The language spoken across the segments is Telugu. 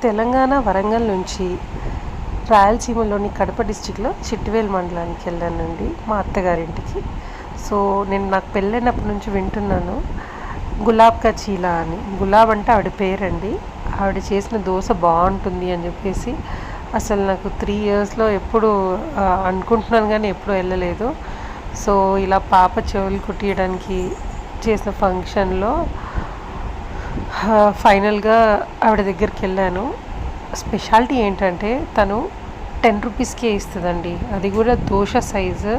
తెలంగాణ వరంగల్ నుంచి రాయలసీమలోని కడప డిస్టిక్లో చిట్టివేలు మండలానికి వెళ్ళానండి మా అత్తగారింటికి. సో నేను నాకు పెళ్ళైనప్పటి నుంచి వింటున్నాను గులాబ్ కా చీలా అని. గులాబ్ అంటే ఆవిడ పేరండి. ఆవిడ చేసిన దోశ బాగుంటుంది అని చెప్పేసి అసలు నాకు 3 ఇయర్స్లో ఎప్పుడు అనుకుంటున్నాను కానీ ఎప్పుడు వెళ్ళలేదు. సో ఇలా పాప చెవులు కుట్టియడానికి చేసిన ఫంక్షన్లో ఫైనల్గా ఆవిడ దగ్గరికి వెళ్ళాను. స్పెషాలిటీ ఏంటంటే తను 10 రూపీస్కే ఇస్తుందండి. అది కూడా దోశ సైజు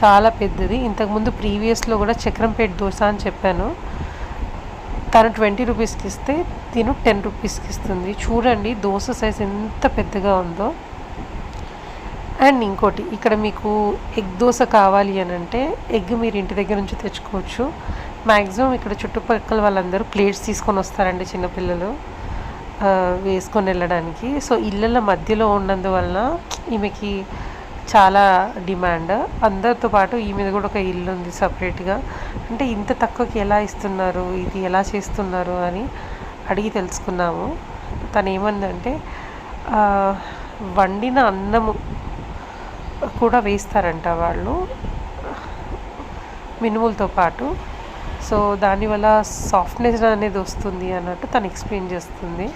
చాలా పెద్దది. ఇంతకుముందు ప్రీవియస్లో కూడా చక్రంపేట దోశ అని చెప్పాను. తను 20 రూపీస్కి ఇస్తే తిను 10 రూపీస్కి ఇస్తుంది. చూడండి దోశ సైజ్ ఎంత పెద్దగా ఉందో. అండ్ ఇంకోటి, ఇక్కడ మీకు ఎగ్ దోశ కావాలి అని అంటే ఎగ్ మీరు ఇంటి దగ్గర నుంచి తెచ్చుకోవచ్చు. మ్యాక్సిమం ఇక్కడ చుట్టుపక్కల వాళ్ళందరూ ప్లేట్స్ తీసుకొని వస్తారండి చిన్నపిల్లలు వేసుకొని వెళ్ళడానికి. సో ఇళ్ళ మధ్యలో ఉన్నందువలన ఈమెకి చాలా డిమాండ్. అందరితో పాటు ఈమెది కూడా ఒక ఇల్లు ఉంది సపరేట్గా. అంటే ఇంత తక్కువకి ఎలా ఇస్తున్నారు, ఇది ఎలా చేస్తున్నారు అని అడిగి తెలుసుకున్నాము. తను ఏమందంటే వండిన అన్నము కూడా వేస్తారంట వాళ్ళు మినుములతో పాటు. సో దానివల్ల సాఫ్ట్నెస్ అనేది వస్తుంది అన్నట్టు తను ఎక్స్ప్లెయిన్ చేస్తుంది.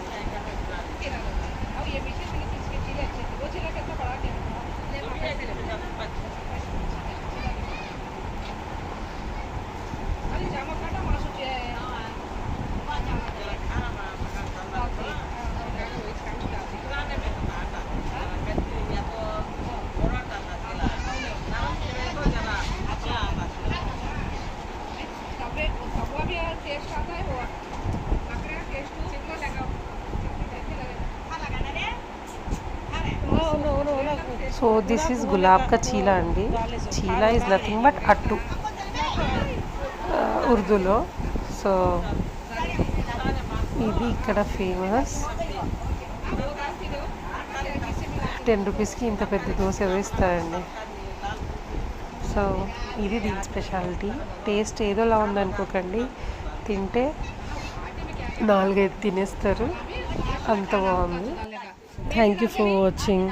సో దిస్ ఈజ్ గులాబ్ కా చీలా అండి. చీలా ఈజ్ నథింగ్ బట్ అట్టు ఉర్దూలో. సో ఇది ఇక్కడ ఫేమస్. 10 రూపీస్కి ఇంత పెద్ద దోశ వేస్తారండి. సో ఇది దీని స్పెషాలిటీ. టేస్ట్ ఏదోలా ఉందనుకోకండి, తింటే 4-5 తినేస్తారు, అంత బాగుంది. Thank you for watching.